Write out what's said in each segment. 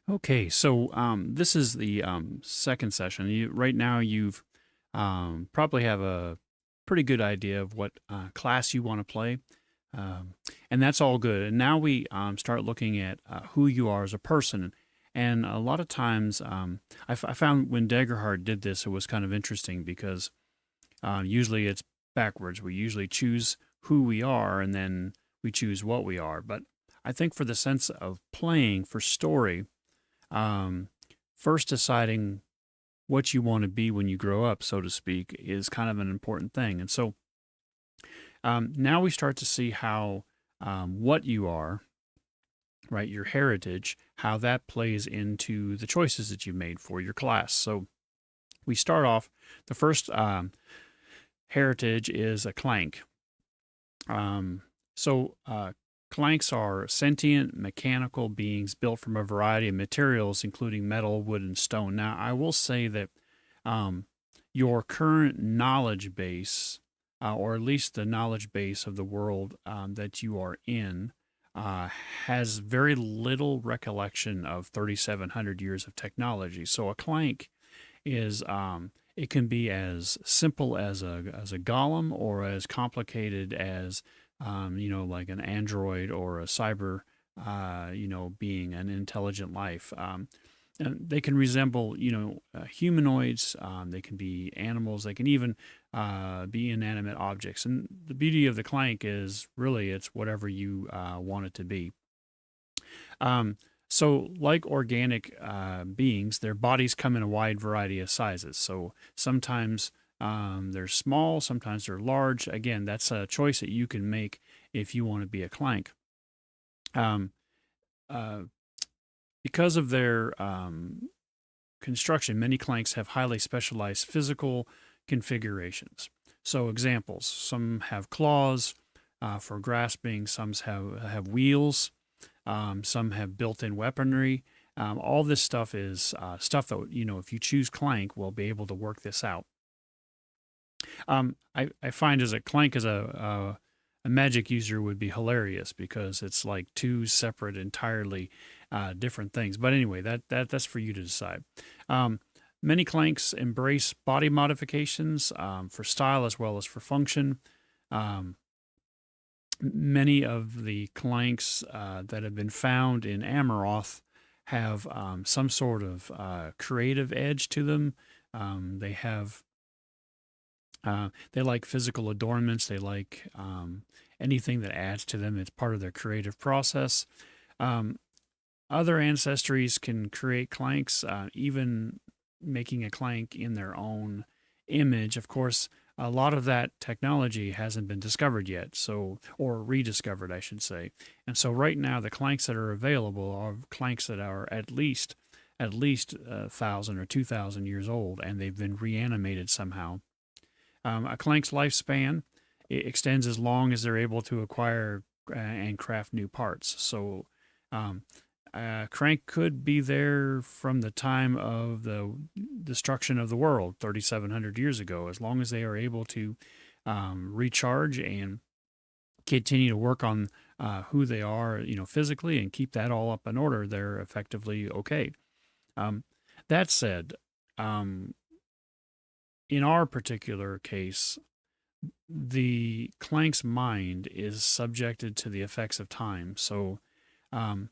Okay, so this is the second session. Right now, you've probably have a pretty good idea of what class you want to play, and that's all good. And now we start looking at who you are as a person. And a lot of times, I found when Daggerheart did this, it was kind of interesting because usually it's backwards. We usually choose who we are, and then we choose what we are. But I think for the sense of playing for story, um, first deciding what you want to be when you grow up, so to speak, is kind of an important thing. And so now we start to see how what you are, right, your heritage, how that plays into the choices that you made for your class. So we start off, the first heritage is a clank. Um, so clanks are sentient mechanical beings built from a variety of materials, including metal, wood, and stone. Now, I will say that um, your current knowledge base, or at least the knowledge base of the world that you are in, uh, has very little recollection of 3,700 years of technology. So a clank is it can be as simple as a golem or as complicated as like an android or a cyber being an intelligent life. And they can resemble humanoids. They can be animals. They can even be inanimate objects. And the beauty of the clank is really it's whatever you want it to be. So, like organic beings, their bodies come in a wide variety of sizes. So, sometimes they're small, sometimes they're large. Again, that's a choice that you can make if you want to be a clank. Um, uh, because of their construction, many clanks have highly specialized physical configurations. So, examples: some have claws for grasping, some have wheels. Some have built-in weaponry. All this stuff is stuff that if you choose Clank, we'll be able to work this out. I find as a Clank as a magic user would be hilarious because it's like two separate, entirely different things. But anyway, that's for you to decide. Um, Many Clanks embrace body modifications for style as well as for function. Um, Many of the clanks that have been found in Amaroth have some sort of creative edge to them. They have they like physical adornments. They like anything that adds to them. It's part of their creative process. Um, Other ancestries can create clanks, even making a clank in their own image. Of course, a lot of that technology hasn't been discovered yet, so or rediscovered, I should say. And so right now, the clanks that are available are clanks that are at least 1,000 or 2,000 years old, and they've been reanimated somehow. A clank's lifespan extends as long as they're able to acquire and craft new parts. So um, Crank could be there from the time of the destruction of the world 3,700 years ago, as long as they are able to recharge and continue to work on who they are, physically, and keep that all up in order. They're effectively okay. Um, that said, um, in our particular case, the Clank's mind is subjected to the effects of time. So um,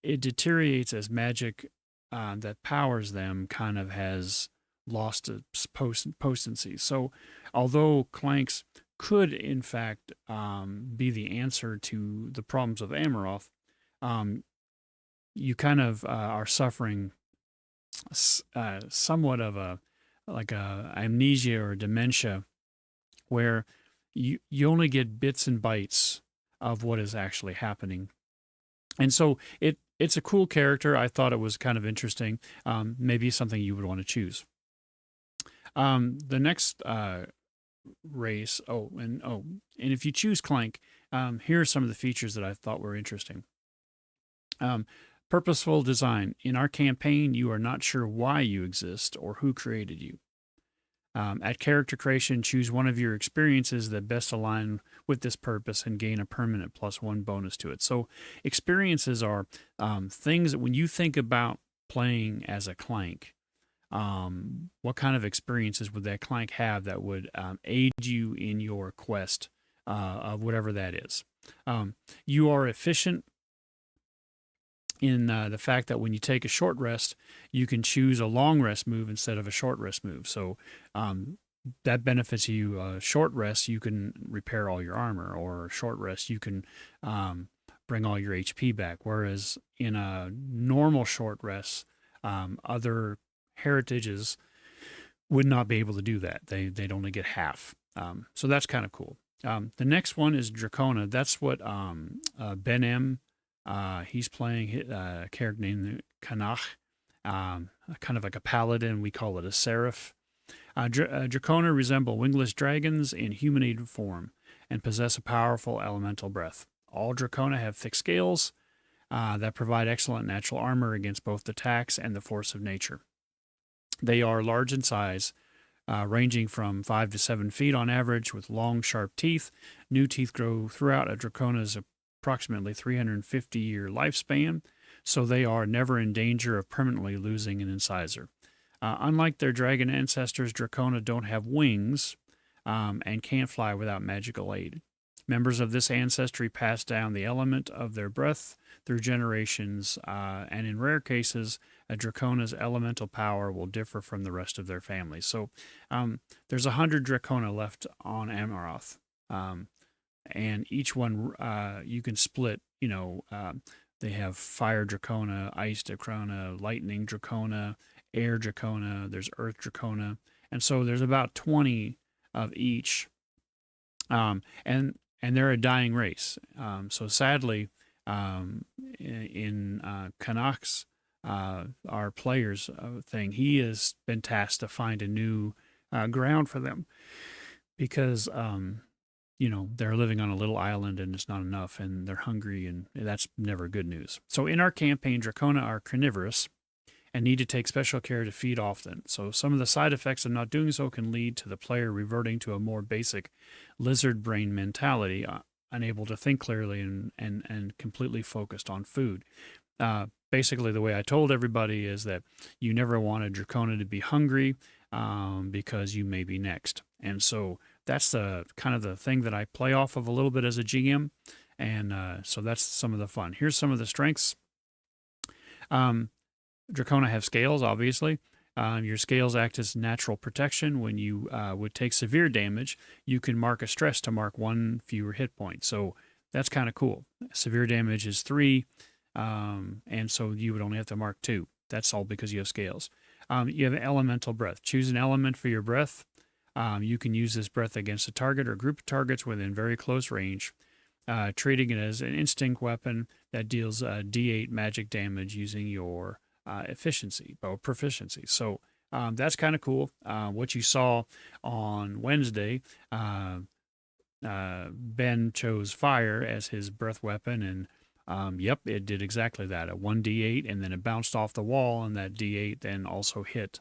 it deteriorates as magic that powers them kind of has lost its potency. So, although Clanks could, in fact, be the answer to the problems of Amaroth, um, you kind of are suffering somewhat of a like a amnesia or dementia, where you only get bits and bytes of what is actually happening. And so it's a cool character. I thought it was kind of interesting. Maybe something you would want to choose. The next race. And if you choose Clank, here are some of the features that I thought were interesting. Um, Purposeful design. In our campaign, you are not sure why you exist or who created you. At character creation, choose one of your experiences that best align with this purpose and gain a permanent +1 bonus to it. So, experiences are things that when you think about playing as a Clank, what kind of experiences would that Clank have that would aid you in your quest of whatever that is? You are efficient in the fact that when you take a short rest, you can choose a long rest move instead of a short rest move. So that benefits you. Short rest, you can repair all your armor, or short rest, you can bring all your HP back. Whereas in a normal short rest, other heritages would not be able to do that. They'd only get half. So that's kind of cool. The next one is Dracona. That's what Ben M. He's playing a character named Kanach, kind of like a paladin. We call it a seraph. Dracona resemble wingless dragons in humanoid form and possess a powerful elemental breath. All Dracona have thick scales that provide excellent natural armor against both attacks and the force of nature. They are large in size, ranging from 5 to 7 feet on average, with long, sharp teeth. New teeth grow throughout a Dracona's approximately 350-year lifespan, so they are never in danger of permanently losing an incisor. Unlike their dragon ancestors, Dracona don't have wings and can't fly without magical aid. Members of this ancestry pass down the element of their breath through generations, and in rare cases, a Dracona's elemental power will differ from the rest of their family. So there's 100 Dracona left on Amaroth, and each one you can split. They have Fire Dracona, Ice Dracona, Lightning Dracona, Air Dracona, there's Earth Dracona, and so there's about 20 of each. And they're a dying race. So sadly, in Canucks, our players thing, he has been tasked to find a new ground for them because they're living on a little island and it's not enough, and they're hungry, and that's never good news. So in our campaign, Dracona are carnivorous and need to take special care to feed often. So some of the side effects of not doing so can lead to the player reverting to a more basic lizard brain mentality, unable to think clearly and completely focused on food. Basically, the way I told everybody is that you never want a Dracona to be hungry because you may be next. And so that's the kind of the thing that I play off of a little bit as a GM. And so that's some of the fun. Here's some of the strengths. Dracona have scales, obviously. Your scales act as natural protection. When you would take severe damage, you can mark a stress to mark 1 fewer hit point. So that's kind of cool. Severe damage is 3, and so you would only have to mark 2. That's all because you have scales. You have elemental breath. Choose an element for your breath. You can use this breath against a target or group of targets within very close range, treating it as an instinct weapon that deals D8 magic damage using your efficiency or proficiency. So that's kind of cool. What you saw on Wednesday, Ben chose fire as his breath weapon, and yep, it did exactly that. A 1d8, and then it bounced off the wall, and that d8 then also hit,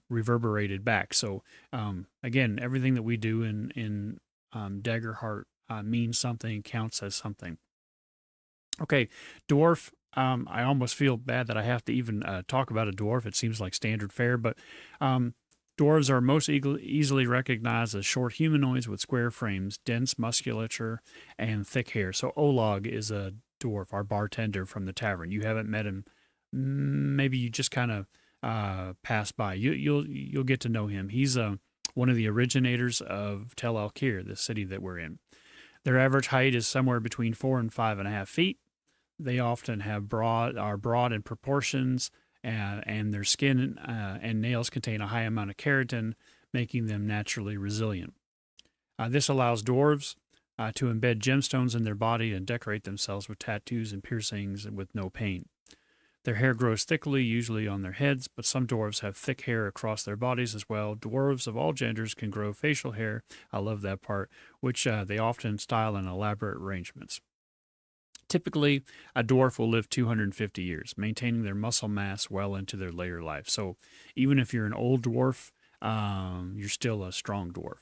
reverberated back. So again, everything that we do in Daggerheart means something, counts as something. Okay, dwarf. I almost feel bad that I have to even talk about a dwarf. It seems like standard fare, but dwarves are most easily recognized as short humanoids with square frames, dense musculature, and thick hair. So Olag is a dwarf, our bartender from the tavern. You haven't met him. Maybe you just kind of pass by. You'll get to know him. He's one of the originators of Tel El-Kir, the city that we're in. Their average height is somewhere between 4 and 5.5 feet. They often are broad in proportions, and their skin and nails contain a high amount of keratin, making them naturally resilient. This allows dwarves to embed gemstones in their body and decorate themselves with tattoos and piercings with no pain. Their hair grows thickly, usually on their heads, but some dwarves have thick hair across their bodies as well. Dwarves of all genders can grow facial hair, I love that part, which they often style in elaborate arrangements. Typically, a dwarf will live 250 years, maintaining their muscle mass well into their later life. So even if you're an old dwarf, you're still a strong dwarf.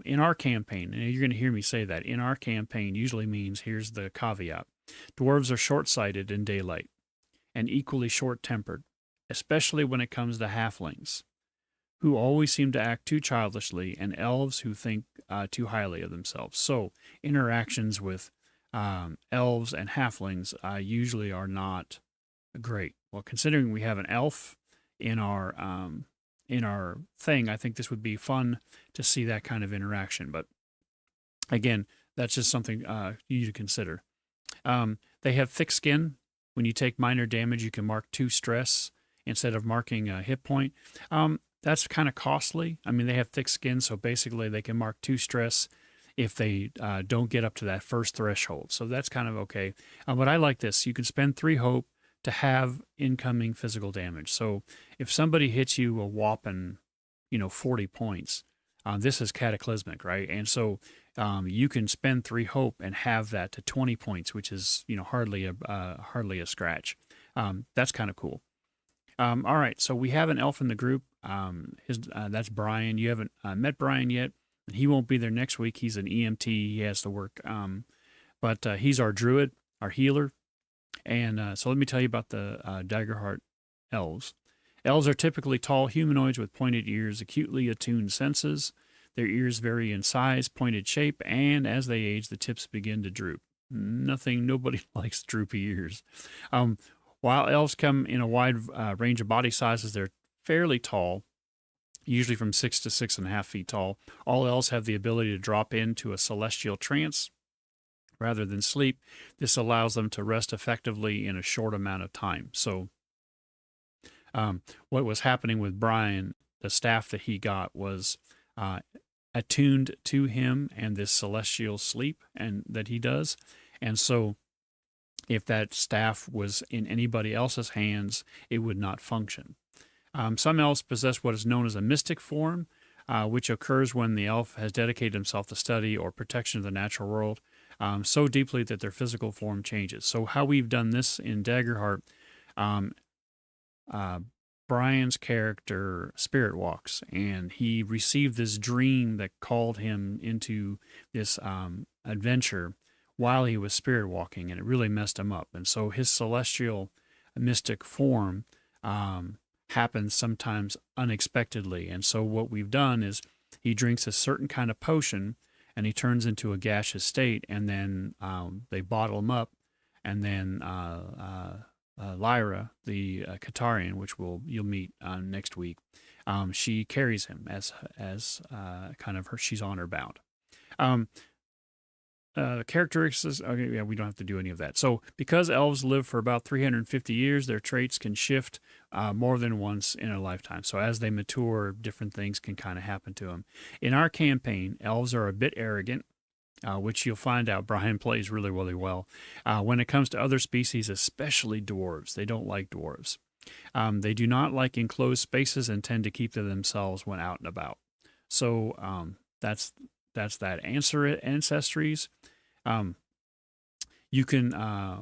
In our campaign, and you're going to hear me say that, in our campaign usually means here's the caveat: dwarves are short sighted in daylight and equally short tempered, especially when it comes to halflings, who always seem to act too childishly, and elves who think too highly of themselves. So, interactions with elves and halflings usually are not great. Well, considering we have an elf in our thing, I think this would be fun to see that kind of interaction. But again, that's just something you need to consider. They have thick skin. When you take minor damage, you can mark 2 stress instead of marking a hit point. That's kind of costly. I mean, they have thick skin, so basically they can mark 2 stress if they don't get up to that first threshold. So that's kind of okay. But I like this. You can spend 3 hope to have incoming physical damage. So if somebody hits you a whopping, 40 points, this is cataclysmic, right? And so you can spend 3 hope and have that to 20 points, which is hardly a scratch. That's kind of cool. All right, so we have an elf in the group. That's Brian. You haven't met Brian yet. He won't be there next week. He's an EMT. He has to work. But he's our druid, our healer. And so let me tell you about the Daggerheart elves. Elves are typically tall humanoids with pointed ears, acutely attuned senses. Their ears vary in size, pointed shape, and as they age, the tips begin to droop. Nobody likes droopy ears. While elves come in a wide range of body sizes, they're fairly tall, usually from 6 to 6.5 feet tall. All elves have the ability to drop into a celestial trance rather than sleep. This allows them to rest effectively in a short amount of time. So, what was happening with Brian, the staff that he got was attuned to him and this celestial sleep and that he does. And so, if that staff was in anybody else's hands, it would not function. Some elves possess what is known as a mystic form, which occurs when the elf has dedicated himself to study or protection of the natural world so deeply that their physical form changes. So how we've done this in Daggerheart, um, Brian's character spirit walks, and he received this dream that called him into this adventure while he was spirit walking, and it really messed him up. And so his celestial mystic form happens sometimes unexpectedly. And so what we've done is he drinks a certain kind of potion and he turns into a gaseous state, and then they bottle him up, and then Lyra, the Katarian, which you'll meet next week, she carries him as kind of her. She's honor bound. Characteristics, okay, yeah, we don't have to do any of that. So, because elves live for about 350 years, their traits can shift more than once in a lifetime. So, as they mature, different things can kind of happen to them. In our campaign, elves are a bit arrogant, which you'll find out Brian plays really, really well. When it comes to other species, especially dwarves, they don't like dwarves. They do not like enclosed spaces and tend to keep to themselves when out and about. So, that's that. Ancestries. You can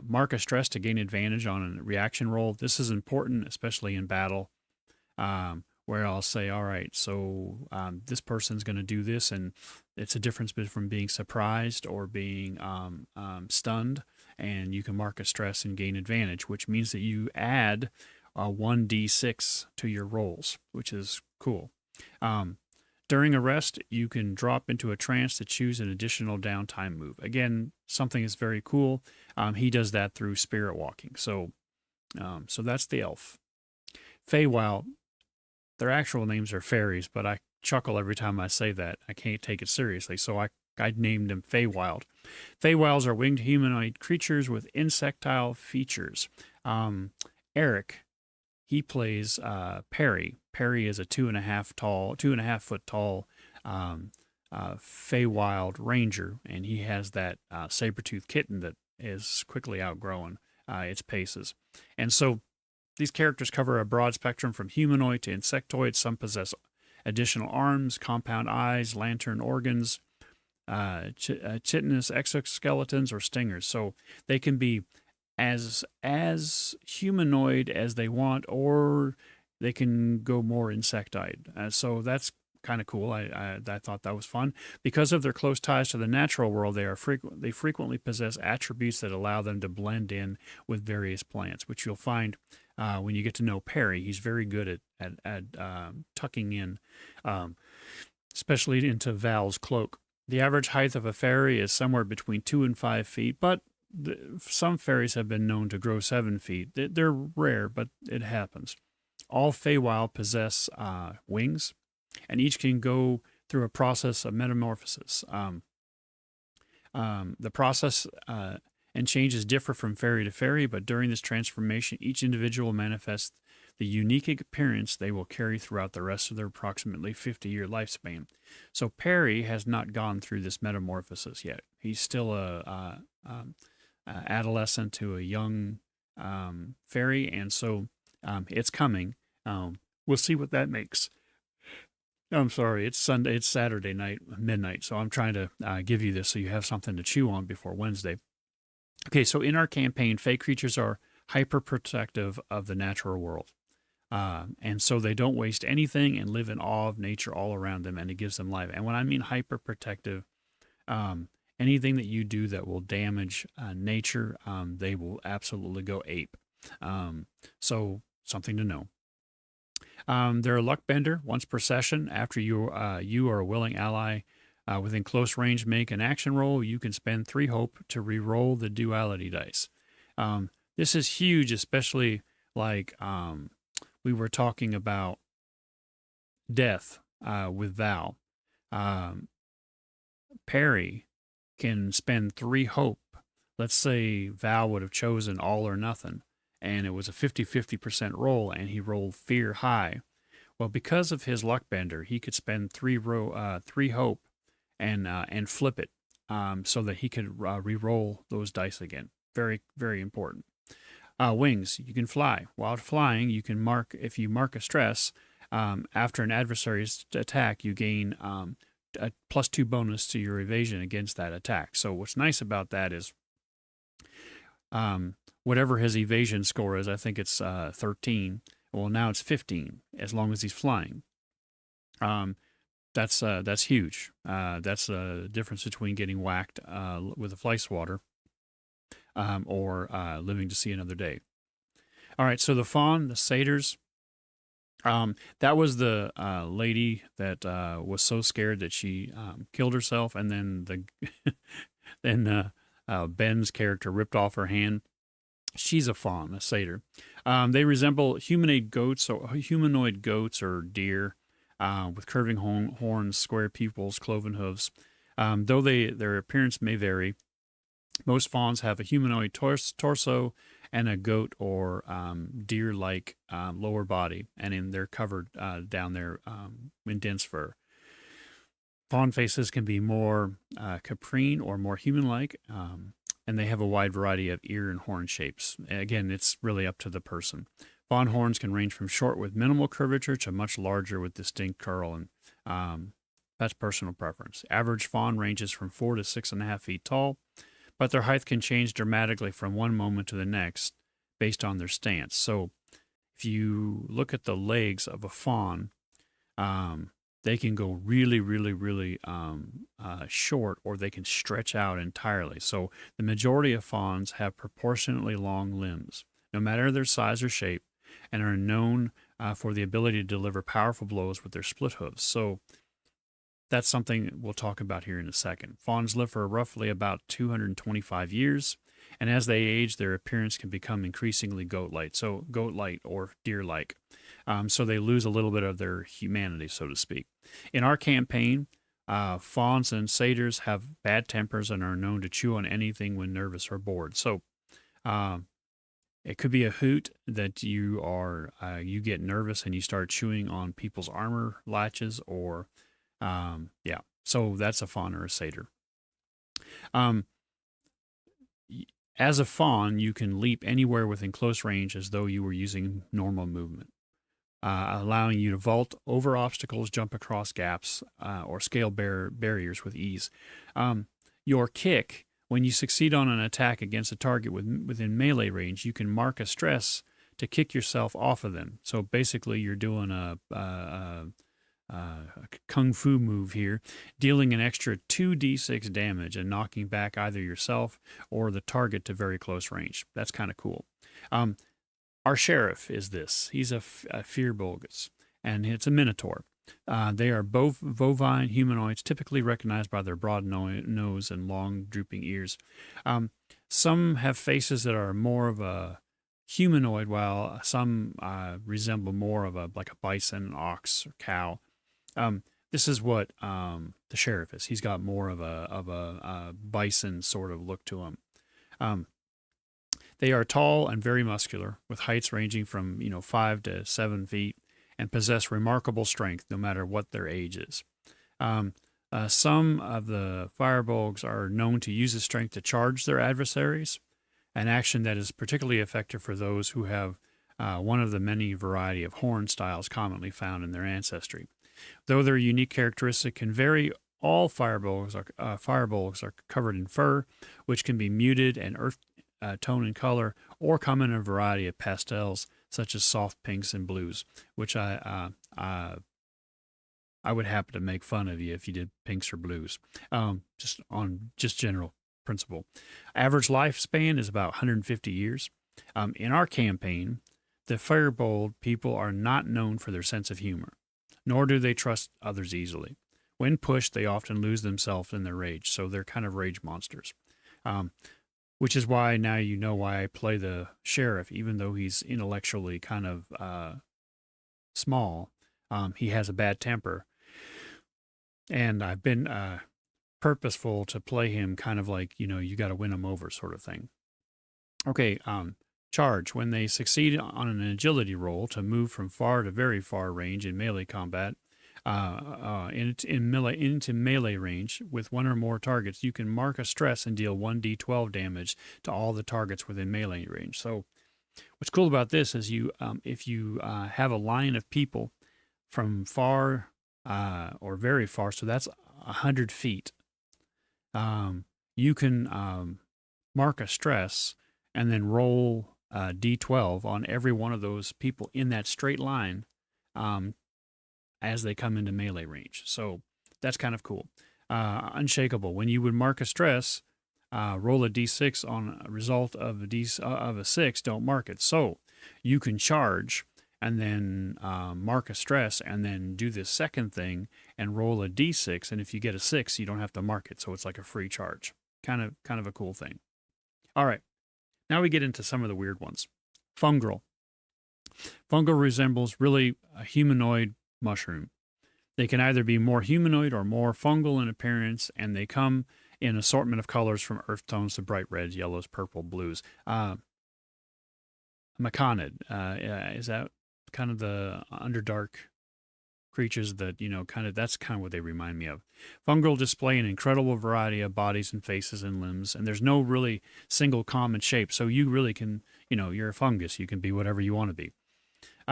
mark a stress to gain advantage on a reaction roll. This is important, especially in battle, where I'll say, all right, so this person's going to do this, and it's a difference between being surprised or being stunned, and you can mark a stress and gain advantage, which means that you add 1d6 to your rolls, which is cool. During a rest, you can drop into a trance to choose an additional downtime move. Again, something is very cool. He does that through spirit walking. So that's the elf. Feywild, their actual names are fairies, but I chuckle every time I say that. I can't take it seriously, so I named them Feywild. Feywilds are winged humanoid creatures with insectile features. Eric, he plays Perry. Perry is a 2.5 foot tall Feywild ranger, and he has that saber-toothed kitten that is quickly outgrowing its paces. And so these characters cover a broad spectrum from humanoid to insectoid. Some possess additional arms, compound eyes, lantern organs, chitinous exoskeletons, or stingers. So they can be as humanoid as they want, or they can go more insectide. So that's kind of cool. I thought that was fun. Because of their close ties to the natural world, they frequently possess attributes that allow them to blend in with various plants, which you'll find when you get to know Perry. He's very good at tucking in, um, especially into Val's cloak. The average height of a fairy is somewhere between 2 and 5 feet, but some fairies have been known to grow 7 feet. They're rare, but it happens. All Feywild possess wings, and each can go through a process of metamorphosis. The process and changes differ from fairy to fairy, but during this transformation, each individual manifests the unique appearance they will carry throughout the rest of their approximately 50-year lifespan. So Perry has not gone through this metamorphosis yet. He's still a adolescent to a young fairy, and so it's coming. We'll see what that makes. I'm sorry, it's Sunday, it's Saturday night, midnight, so I'm trying to give you this so you have something to chew on before Wednesday. Okay, so in our campaign, fey creatures are hyper protective of the natural world. And so they don't waste anything and live in awe of nature all around them, and it gives them life. And when I mean hyper protective, anything that you do that will damage nature, they will absolutely go ape. So something to know. They're a luck bender once per session. After you or a willing ally within close range make an action roll, you can spend 3 hope to re-roll the duality dice. This is huge, especially like we were talking about death with Val. Perry can spend 3 hope. Let's say Val would have chosen all or nothing, and it was a 50-50% roll, and he rolled fear high. Well, because of his luck bender, he could spend 3 hope and flip it so that he could re-roll those dice again. Very, very important. Wings, you can fly. While flying, you can mark, if you mark a stress, after an adversary's attack, you gain a +2 bonus to your evasion against that attack. So what's nice about that is whatever his evasion score is, I think it's 13. Well, now it's 15, as long as he's flying. That's huge. That's the difference between getting whacked with a fly swatter or living to see another day. All right, so the fawn, the satyrs, that was the lady that was so scared that she killed herself, and then Ben's character ripped off her hand. She's a fawn, a satyr. They resemble humanoid goats or deer with curving horns, square pupils, cloven hooves. Though their appearance may vary, most fawns have a humanoid torso and a goat or deer-like lower body, and they're covered down there in dense fur. Fawn faces can be more caprine or more human-like, and they have a wide variety of ear and horn shapes. Again, it's really up to the person. Fawn horns can range from short with minimal curvature to much larger with distinct curl, and that's personal preference. Average fawn ranges from 4 to 6.5 feet tall, but their height can change dramatically from one moment to the next based on their stance. So if you look at the legs of a fawn, they can go really, really, really short, or they can stretch out entirely. So the majority of fawns have proportionately long limbs, no matter their size or shape, and are known for the ability to deliver powerful blows with their split hooves. So that's something we'll talk about here in a second. Fawns live for roughly about 225 years, and as they age, their appearance can become increasingly goat-like, or deer-like. So they lose a little bit of their humanity, so to speak. In our campaign, fawns and satyrs have bad tempers and are known to chew on anything when nervous or bored. So it could be a hoot that you get nervous and you start chewing on people's armor latches, or so that's a fawn or a satyr. As a fawn, you can leap anywhere within close range as though you were using normal movement, allowing you to vault over obstacles, jump across gaps, or scale barriers with ease. Your kick, when you succeed on an attack against a target within melee range, you can mark a stress to kick yourself off of them. So basically, you're doing a kung fu move here, dealing an extra 2d6 damage and knocking back either yourself or the target to very close range. That's kind of cool. Um, our sheriff is this. He's a Fearbolgus, and it's a minotaur. They are both bovine humanoids, typically recognized by their broad nose and long, drooping ears. Some have faces that are more of a humanoid, while some resemble more of a like a bison, ox, or cow. This is what the sheriff is. He's got more of a bison sort of look to him. They are tall and very muscular, with heights ranging from 5 to 7 feet, and possess remarkable strength no matter what their age is. Some of the firebolgs are known to use this strength to charge their adversaries, an action that is particularly effective for those who have one of the many variety of horn styles commonly found in their ancestry. Though their unique characteristic can vary, all firebolgs are covered in fur, which can be muted and earth tone in color, or come in a variety of pastels, such as soft pinks and blues, which I would happen to make fun of you if you did pinks or blues, just general principle. Average lifespan is about 150 years. In our campaign, the firebolt people are not known for their sense of humor, nor do they trust others easily. When pushed, they often lose themselves in their rage, so they're kind of rage monsters. Which is why now you know why I play the sheriff, even though he's intellectually kind of small. He has a bad temper, and I've been purposeful to play him kind of like, you got to win him over sort of thing. Okay, charge. When they succeed on an agility roll to move from far to very far range in melee combat, into melee range with one or more targets, you can mark a stress and deal 1d12 damage to all the targets within melee range. So what's cool about this is if you have a line of people from far or very far, so that's 100 feet, you can mark a stress and then roll d12 on every one of those people in that straight line as they come into melee range. So that's kind of cool. Unshakable. When you would mark a stress, roll a d6 on a result of a 6, don't mark it. So you can charge and then mark a stress and then do this second thing and roll a d6. And if you get a 6, you don't have to mark it. So it's like a free charge. Kind of a cool thing. All right. Now we get into some of the weird ones. Fungal. Fungal resembles really a humanoid mushroom. They can either be more humanoid or more fungal in appearance, and they come in assortment of colors from earth tones to bright reds, yellows, purple, blues. Macanid, is that kind of the underdark creatures that, that's kind of what they remind me of. Fungal display an incredible variety of bodies and faces and limbs, and there's no really single common shape. So you really can, you're a fungus. You can be whatever you want to be.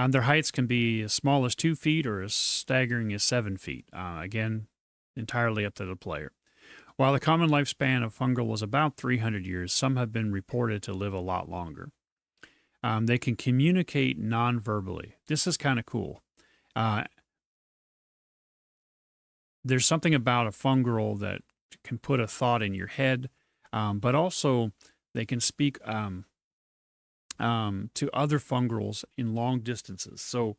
Their heights can be as small as 2 feet or as staggering as 7 feet. Again, entirely up to the player. While the common lifespan of fungal was about 300 years, some have been reported to live a lot longer. They can communicate non-verbally. This is kind of cool. There's something about a fungal that can put a thought in your head, but also they can speak to other fungals in long distances. So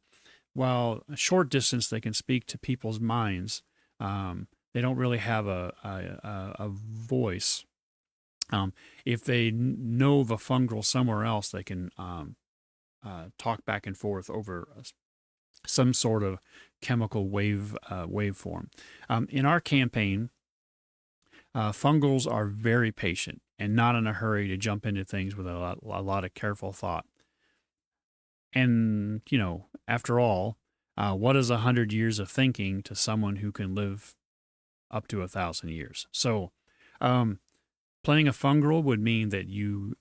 while a short distance they can speak to people's minds, they don't really have a voice. If they know of a fungal somewhere else, they can talk back and forth over some sort of chemical waveform. In our campaign, fungals are very patient and not in a hurry to jump into things with a lot of careful thought. And, after all, what is 100 years of thinking to someone who can live up to 1,000 years? So playing a fungal would mean that you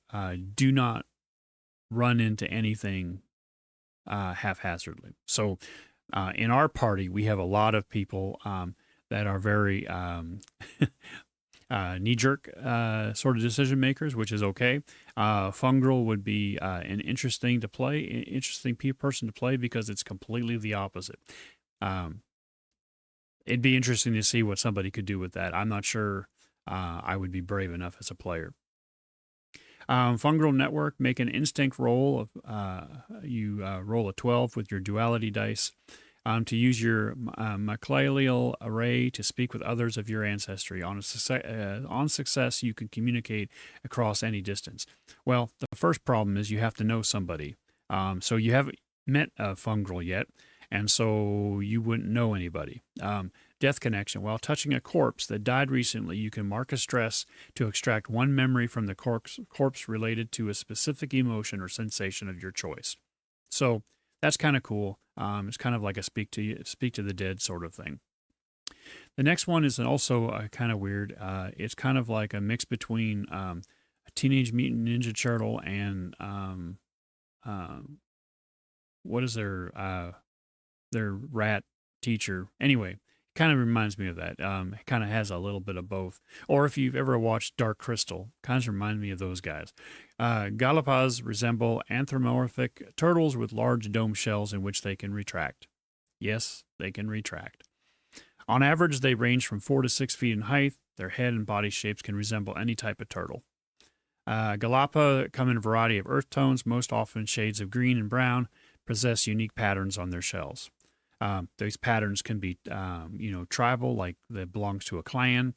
do not run into anything haphazardly. So in our party, we have a lot of people that are very knee-jerk sort of decision makers, which is okay. Fungal would be an interesting person to play because it's completely the opposite. Um, it'd be interesting to see what somebody could do with that. I'm not sure I would be brave enough as a player. Fungal Network, make an instinct roll of you roll a 12 with your duality dice to use your Maclealial array to speak with others of your ancestry. On success, you can communicate across any distance. Well, the first problem is you have to know somebody. So you haven't met a fungal yet, and so you wouldn't know anybody. Death connection. While touching a corpse that died recently, you can mark a stress to extract one memory from the corpse related to a specific emotion or sensation of your choice. So that's kind of cool. It's kind of like a speak to the dead sort of thing. The next one is also kind of weird. It's kind of like a mix between a Teenage Mutant Ninja Turtle and what is their rat teacher. Anyway, kind of reminds me of that. It kind of has a little bit of both. Or if you've ever watched Dark Crystal, kind of reminds me of those guys. Galapas resemble anthropomorphic turtles with large dome shells in which they can retract. Yes, they can retract. On average, they range from 4 to 6 feet in height. Their head and body shapes can resemble any type of turtle. Galapa come in a variety of earth tones, most often shades of green and brown, possess unique patterns on their shells. These patterns can be, tribal, like that belongs to a clan,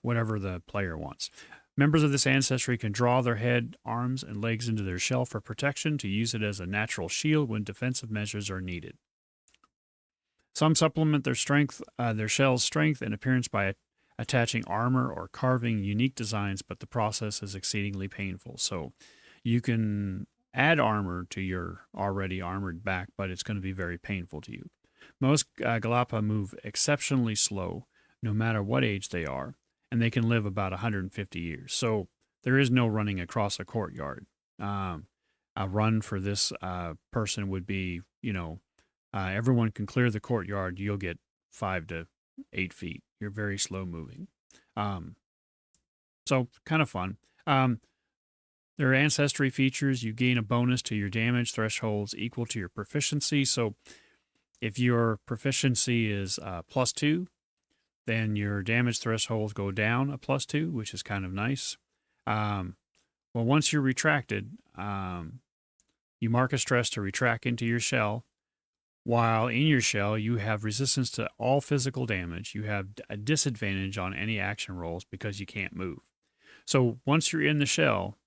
whatever the player wants. Members of this ancestry can draw their head, arms, and legs into their shell for protection to use it as a natural shield when defensive measures are needed. Some supplement their shell's strength and appearance by attaching armor or carving unique designs, but the process is exceedingly painful. So you can add armor to your already armored back, but it's going to be very painful to you. Most Galapa move exceptionally slow, no matter what age they are, and they can live about 150 years. So there is no running across a courtyard. A run for this person would be, everyone can clear the courtyard. You'll get 5 to 8 feet. You're very slow moving. So kind of fun. Their ancestry features, you gain a bonus to your damage thresholds equal to your proficiency. So if your proficiency is +2, then your damage thresholds go down a +2, which is kind of nice. Well, once you're retracted, you mark a stress to retract into your shell. While in your shell, you have resistance to all physical damage. You have a disadvantage on any action rolls because you can't move. So once you're in the shell,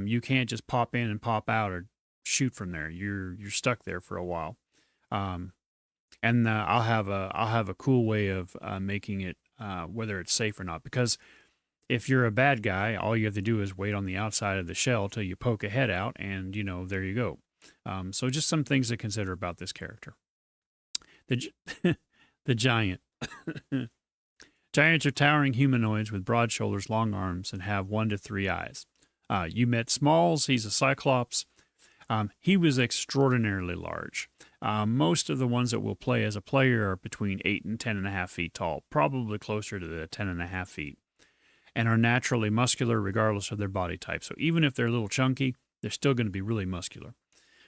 you can't just pop in and pop out or shoot from there. You're stuck there for a while. And I'll have a cool way of making it whether it's safe or not. Because if you're a bad guy, all you have to do is wait on the outside of the shell till you poke a head out, and there you go. So just some things to consider about this character. The giant. Giants are towering humanoids with broad shoulders, long arms, and have 1 to 3 eyes. You met Smalls. He's a cyclops. He was extraordinarily large. Most of the ones that will play as a player are between 8 and 10.5 feet tall, probably closer to the 10.5 feet, and are naturally muscular regardless of their body type. So even if they're a little chunky, they're still going to be really muscular.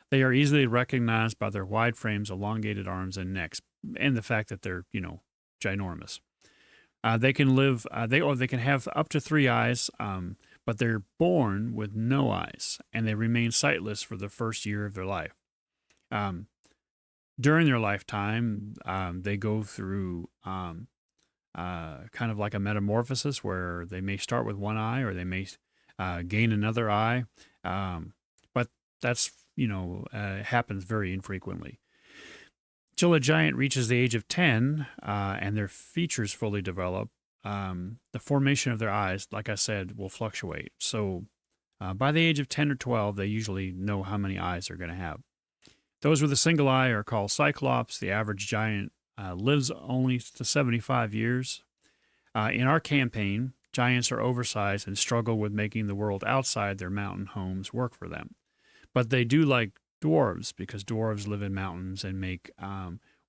They are easily recognized by their wide frames, elongated arms, and necks, and the fact that they're, ginormous. They can live. They can have up to 3 eyes, but they're born with no eyes, and they remain sightless for the first year of their life. During their lifetime, they go through kind of like a metamorphosis where they may start with 1 eye, or they may gain another eye, but that's happens very infrequently. Till a giant reaches the age of 10 and their features fully develop, the formation of their eyes, like I said, will fluctuate. So by the age of 10 or 12, they usually know how many eyes they're going to have. Those with a single eye are called cyclops. The average giant lives only to 75 years. In our campaign, giants are oversized and struggle with making the world outside their mountain homes work for them. But they do like dwarves, because dwarves live in mountains and make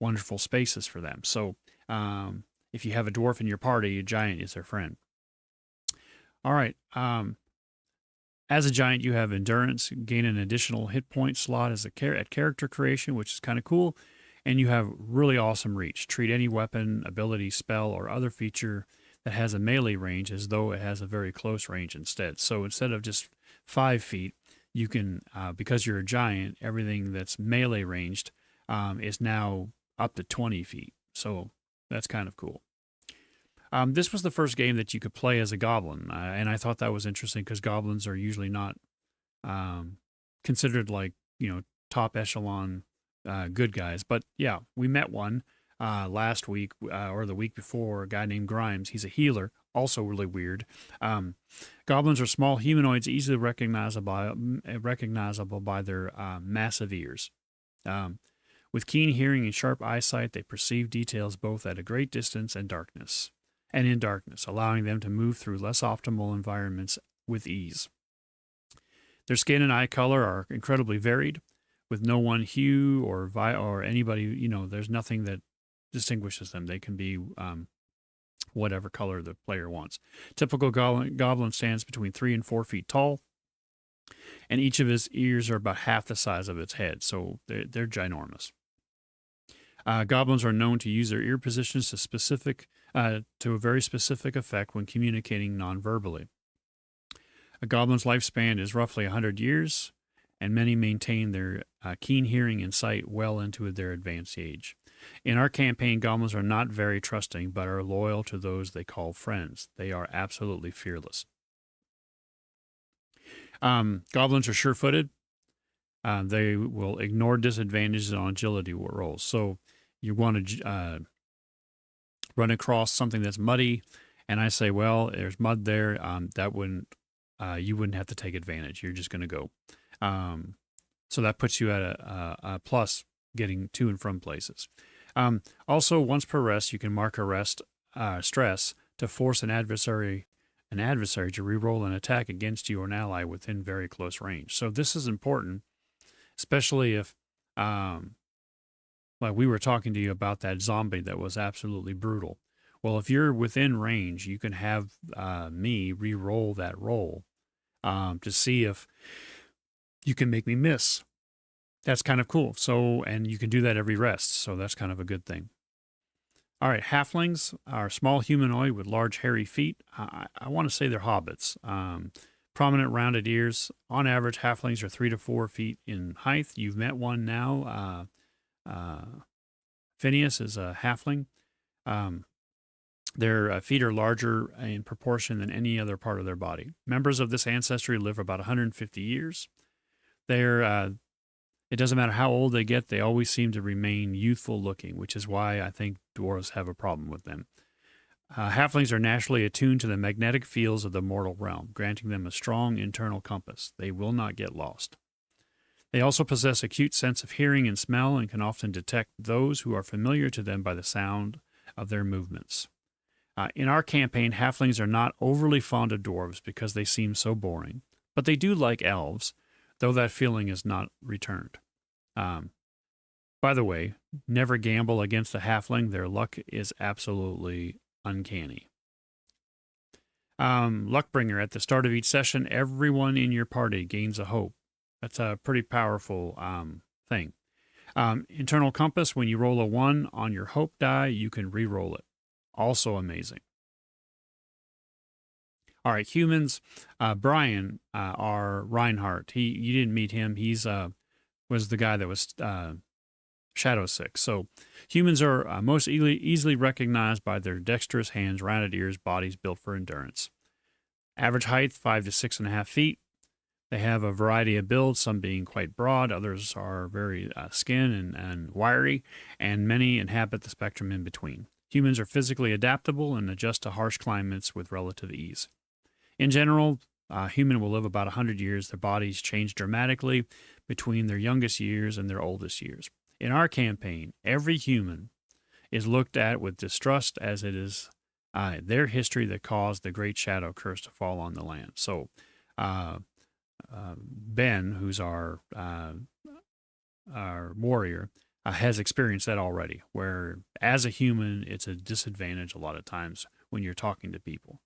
wonderful spaces for them. So if you have a dwarf in your party, a giant is their friend. All right. As a giant, you have endurance, gain an additional hit point slot as at character creation, which is kind of cool. And you have really awesome reach. Treat any weapon, ability, spell, or other feature that has a melee range as though it has a very close range instead. So instead of just 5 feet, you can, because you're a giant, everything that's melee ranged is now up to 20 feet. So that's kind of cool. This was the first game that you could play as a goblin, and I thought that was interesting because goblins are usually not considered like, top echelon good guys. But yeah, we met one last week or the week before, a guy named Grimes. He's a healer, also really weird. Goblins are small humanoids, easily recognizable by their massive ears. With keen hearing and sharp eyesight, they perceive details both at a great distance and in darkness, allowing them to move through less optimal environments with ease. Their skin and eye color are incredibly varied, with no one hue or anybody, there's nothing that distinguishes them. They can be whatever color the player wants. Typical goblin stands between 3 and 4 feet tall, and each of his ears are about half the size of its head, so they're ginormous. Goblins are known to use their ear positions to a very specific effect when communicating non-verbally. A goblin's lifespan is roughly 100 years, and many maintain their keen hearing and sight well into their advanced age. In our campaign, goblins are not very trusting, but are loyal to those they call friends. They are absolutely fearless. Goblins are sure-footed. They will ignore disadvantages on agility rolls. So you want to run across something that's muddy, and I say, well, there's mud there. You wouldn't have to take advantage. You're just going to go. So that puts you at a plus getting to and from places. Also, once per rest, you can mark a rest stress to force an adversary to re-roll an attack against you or an ally within very close range. So this is important, especially if, like we were talking to you about that zombie that was absolutely brutal. Well, if you're within range, you can have me re-roll that roll to see if you can make me miss. That's kind of cool. So, and you can do that every rest. So that's kind of a good thing. All right, halflings are small humanoid with large hairy feet. I want to say they're hobbits. Prominent rounded ears. On average, halflings are 3 to 4 feet in height. You've met one now. Phineas is a halfling. Their feet are larger in proportion than any other part of their body. Members of this ancestry live about 150 years. It doesn't matter how old they get, they always seem to remain youthful looking, which is why I think dwarves have a problem with them. Halflings are naturally attuned to the magnetic fields of the mortal realm, granting them a strong internal compass. They will not get lost. They also possess a acute sense of hearing and smell and can often detect those who are familiar to them by the sound of their movements. In our campaign, halflings are not overly fond of dwarves because they seem so boring, but they do like elves, though that feeling is not returned. By the way, never gamble against a halfling. Their luck is absolutely uncanny. Luckbringer. At the start of each session, everyone in your party gains a hope. That's a pretty powerful thing. Internal compass. When you roll a 1 on your hope die, you can re-roll it. Also amazing. All right, humans. Brian, our Reinhardt. You didn't meet him. He's was the guy that was shadow sick. So humans are most easily recognized by their dexterous hands, rounded ears, bodies built for endurance. Average height 5 to 6.5 feet. They have a variety of builds, some being quite broad, others are very skin and wiry, and many inhabit the spectrum in between. Humans are physically adaptable and adjust to harsh climates with relative ease. In general, a human will live about 100 years. Their bodies change dramatically between their youngest years and their oldest years. In our campaign, every human is looked at with distrust, as it is their history that caused the great shadow curse to fall on the land. So Ben, who's our warrior, has experienced that already, where as a human, it's a disadvantage a lot of times when you're talking to people.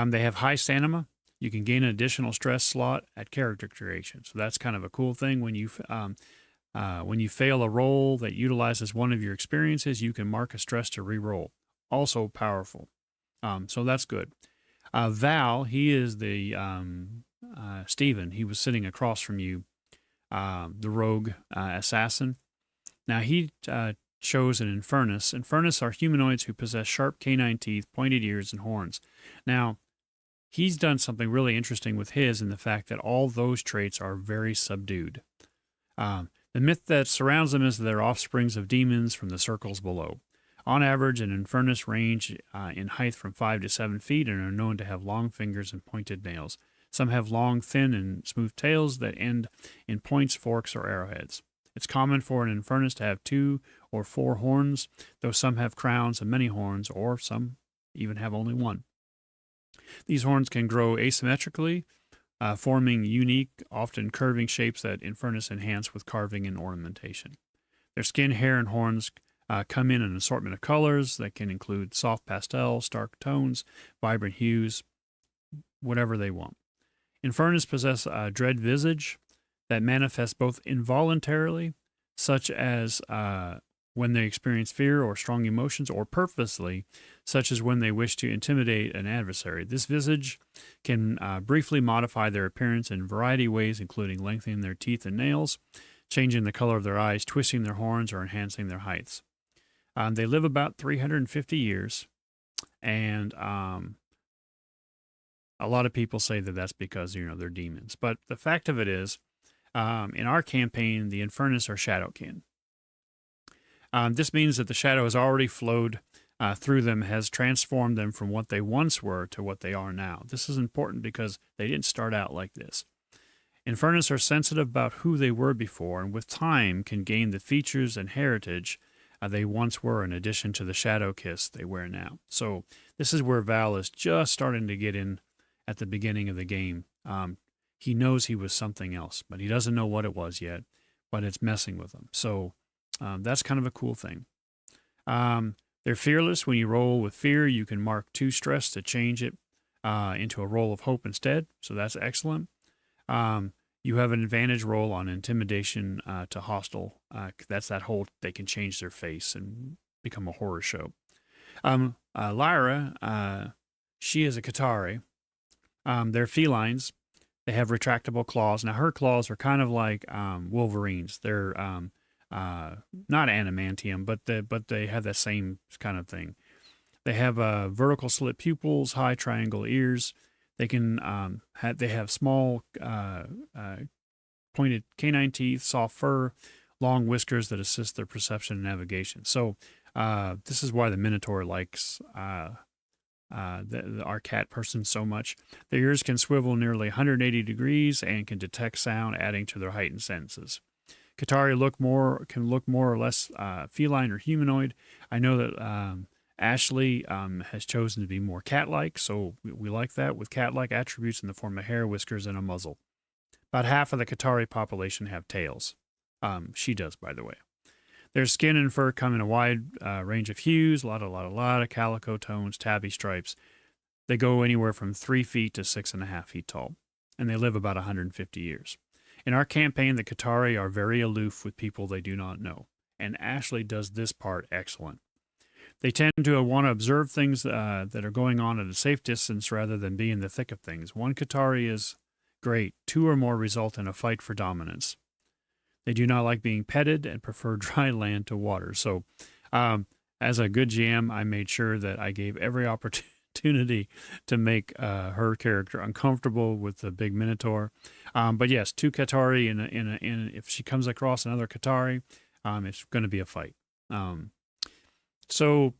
They have high stamina. You can gain an additional stress slot at character creation. So that's kind of a cool thing. When you fail a roll that utilizes one of your experiences, you can mark a stress to re-roll. Also powerful. So that's good. Val, he is the Stephen. He was sitting across from you, the rogue assassin. Now he chose an Infernus. Infernus are humanoids who possess sharp canine teeth, pointed ears, and horns. Now, he's done something really interesting with his in the fact that all those traits are very subdued. The myth that surrounds them is that they're offsprings of demons from the circles below. On average, an Infernus range in height from 5 to 7 feet and are known to have long fingers and pointed nails. Some have long, thin, and smooth tails that end in points, forks, or arrowheads. It's common for an Infernus to have 2 or 4 horns, though some have crowns and many horns, or some even have only 1. These horns can grow asymmetrically, forming unique, often curving shapes that Infernus enhance with carving and ornamentation. Their skin, hair, and horns come in an assortment of colors that can include soft pastels, dark tones, vibrant hues, whatever they want. Infernus possess a dread visage that manifests both involuntarily, such as when they experience fear or strong emotions, or purposely, such as when they wish to intimidate an adversary. This visage can briefly modify their appearance in a variety of ways, including lengthening their teeth and nails, changing the color of their eyes, twisting their horns, or enhancing their heights. They live about 350 years, and a lot of people say that that's because, they're demons. But the fact of it is, in our campaign, the Infernus are shadowkin. This means that the shadow has already flowed through them, has transformed them from what they once were to what they are now. This is important because they didn't start out like this. Infernus are sensitive about who they were before, and with time can gain the features and heritage they once were, in addition to the shadow kiss they wear now. So this is where Val is just starting to get in at the beginning of the game. He knows he was something else, but he doesn't know what it was yet, but it's messing with him. So that's kind of a cool thing. They're fearless. When you roll with fear, you can mark 2 stress to change it into a roll of hope instead. So that's excellent. You have an advantage roll on intimidation to hostile. That's that whole, they can change their face and become a horror show. Lyra, she is a Qatari. They're felines. They have retractable claws. Now, her claws are kind of like Wolverine's. They're not adamantium, but they have that same kind of thing. They have vertical slit pupils, high triangle ears. They can they have small pointed canine teeth, soft fur, long whiskers that assist their perception and navigation. So this is why the Minotaur likes our cat person so much. Their ears can swivel nearly 180 degrees and can detect sound, adding to their heightened senses. Qatari can look more or less feline or humanoid. I know that Ashley has chosen to be more cat-like, so we like that, with cat-like attributes in the form of hair, whiskers, and a muzzle. About half of the Qatari population have tails. She does, by the way. Their skin and fur come in a wide range of hues, a lot of calico tones, tabby stripes. They go anywhere from 3 feet to 6.5 feet tall, and they live about 150 years. In our campaign, the Qatari are very aloof with people they do not know, and Ashley does this part excellent. They tend to want to observe things that are going on at a safe distance rather than be in the thick of things. 1 Qatari is great. 2 or more result in a fight for dominance. They do not like being petted and prefer dry land to water. So, as a good GM, I made sure that I gave every opportunity to make her character uncomfortable with the big Minotaur. But yes, 2 Qatari, if she comes across another Qatari, it's going to be a fight. So,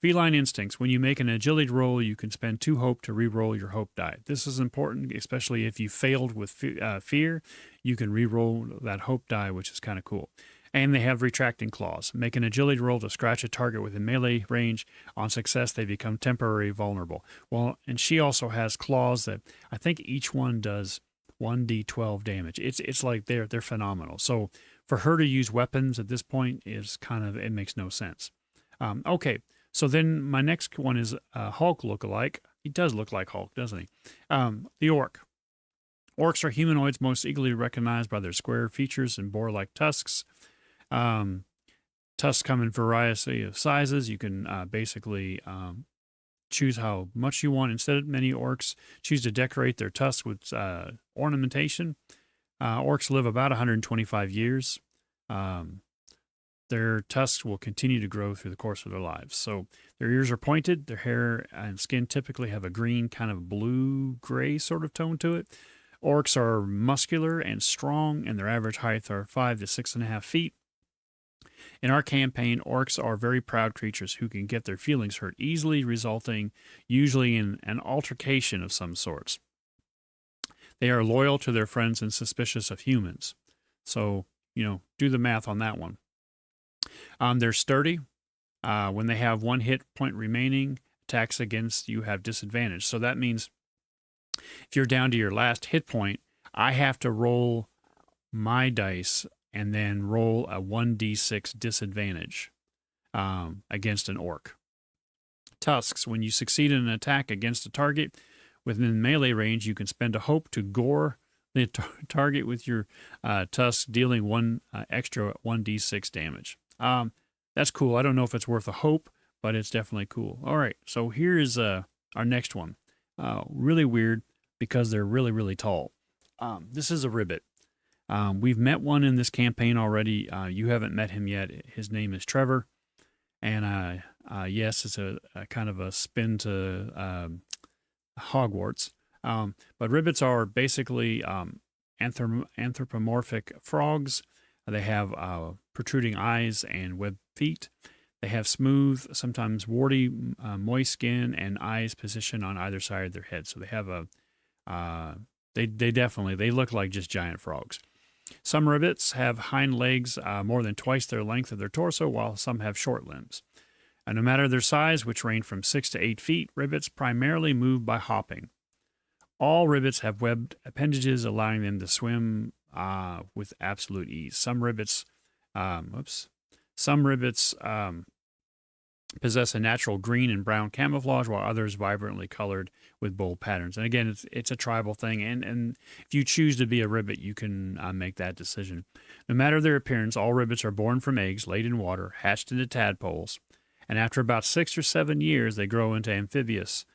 feline instincts. When you make an agility roll, you can spend 2 hope to re-roll your hope die. This is important, especially if you failed with fear. You can re-roll that hope die, which is kind of cool. And they have retracting claws. Make an agility roll to scratch a target within melee range. On success, they become temporarily vulnerable. Well, and she also has claws that I think each one does 1d12 damage. It's like they're phenomenal. So for her to use weapons at this point is kind of, it makes no sense. Okay, so then my next one is Hulk lookalike. He does look like Hulk, doesn't he? The orc. Orcs are humanoids most easily recognized by their square features and boar-like tusks. Tusks come in variety of sizes. You can basically choose how much you want. Instead, many orcs choose to decorate their tusks with ornamentation. Orcs live about 125 years. Their tusks will continue to grow through the course of their lives. So their ears are pointed. Their hair and skin typically have a green, kind of blue-gray sort of tone to it. Orcs are muscular and strong, and their average height are 5 to 6.5 feet. In our campaign, orcs are very proud creatures who can get their feelings hurt easily, resulting usually in an altercation of some sorts. They are loyal to their friends and suspicious of humans. So, do the math on that one. They're sturdy. When they have 1 hit point remaining, attacks against you have disadvantage. So that means if you're down to your last hit point, I have to roll my dice and then roll a 1d6 disadvantage against an orc. Tusks. When you succeed in an attack against a target within melee range, you can spend a hope to gore the target with your tusks, dealing 1 extra 1d6 damage. That's cool. I don't know if it's worth a hope, but it's definitely cool. All right, so here is our next one. Really weird because they're really, really tall. This is a ribbit. We've met one in this campaign already. You haven't met him yet. His name is Trevor. And yes, it's a kind of a spin to Hogwarts. But ribbits are basically anthropomorphic frogs. They have protruding eyes and webbed feet. They have smooth, sometimes warty, moist skin and eyes positioned on either side of their head. So they have they look like just giant frogs. Some ribbits have hind legs more than twice their length of their torso, while some have short limbs. And no matter their size, which range from 6 to 8 feet, ribbits primarily move by hopping. All ribbits have webbed appendages, allowing them to swim with absolute ease. Some ribbits possess a natural green and brown camouflage, while others vibrantly colored with bold patterns. And again, it's a tribal thing, and if you choose to be a ribbit, you can make that decision. No matter their appearance, all ribbits are born from eggs laid in water, hatched into tadpoles, and after about 6 or 7 years, they grow into amphibians,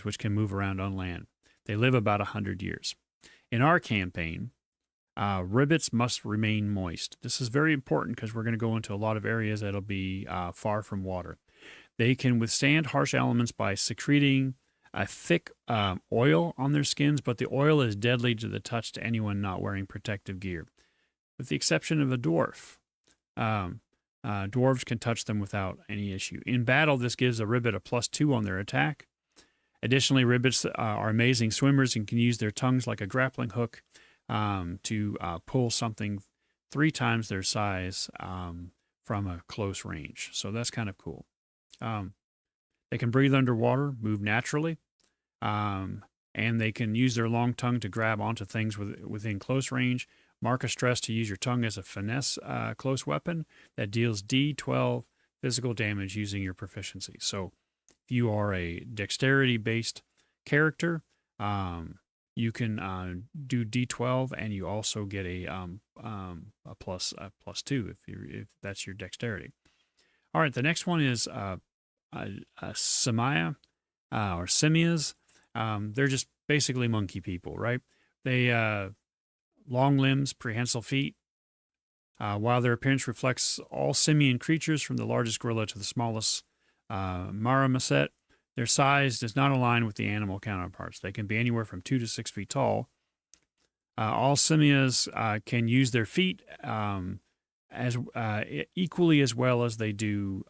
which can move around on land. They live about 100 years. In our campaign, ribbits must remain moist. This is very important because we're going to go into a lot of areas that'll be far from water. They can withstand harsh elements by secreting a thick oil on their skins, but the oil is deadly to the touch to anyone not wearing protective gear, with the exception of a dwarf. Dwarves can touch them without any issue. In battle, this gives a ribbit a +2 on their attack. Additionally, ribbits are amazing swimmers and can use their tongues like a grappling hook to pull something 3 times their size from a close range. So that's kind of cool. They can breathe underwater, move naturally, and they can use their long tongue to grab onto things within close range. Mark a stress to use your tongue as a finesse close weapon that deals D12 physical damage using your proficiency. So if you are a dexterity-based character, you can do D12, and you also get a +2 if that's your dexterity. All right, the next one is Simia or simias. They're just basically monkey people, right? They long limbs, prehensile feet. While their appearance reflects all simian creatures, from the largest gorilla to the smallest marmoset, their size does not align with the animal counterparts. They can be anywhere from 2 to 6 feet tall. All simias can use their feet as equally as well as they do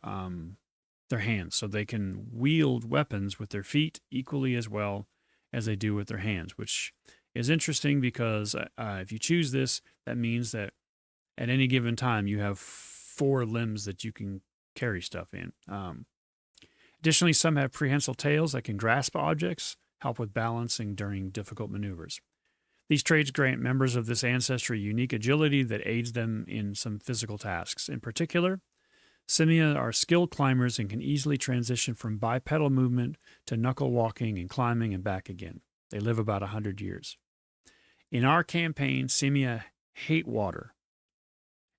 their hands. So they can wield weapons with their feet equally as well as they do with their hands, which is interesting because if you choose this, that means that at any given time you have 4 limbs that you can carry stuff in. Additionally, some have prehensile tails that can grasp objects, help with balancing during difficult maneuvers. These traits grant members of this ancestry unique agility that aids them in some physical tasks. In particular, Simia are skilled climbers and can easily transition from bipedal movement to knuckle walking and climbing and back again. They live about 100 years. In our campaign, Simia hate water,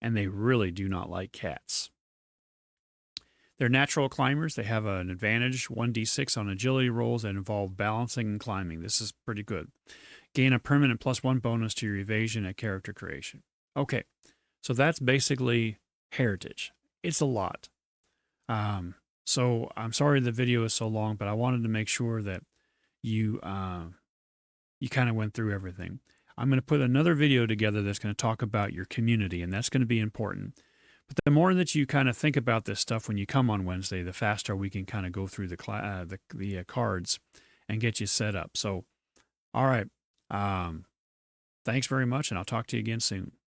and they really do not like cats. They're natural climbers. They have an advantage, 1d6 on agility rolls that involve balancing and climbing. This is pretty good. Gain a permanent +1 bonus to your evasion at character creation. Okay, so that's basically Heritage. It's a lot. So I'm sorry the video is so long, but I wanted to make sure that you you kind of went through everything. I'm going to put another video together that's going to talk about your community, and that's going to be important. But the more that you kind of think about this stuff when you come on Wednesday, the faster we can kind of go through the cards and get you set up. So, all right. Thanks very much, and I'll talk to you again soon.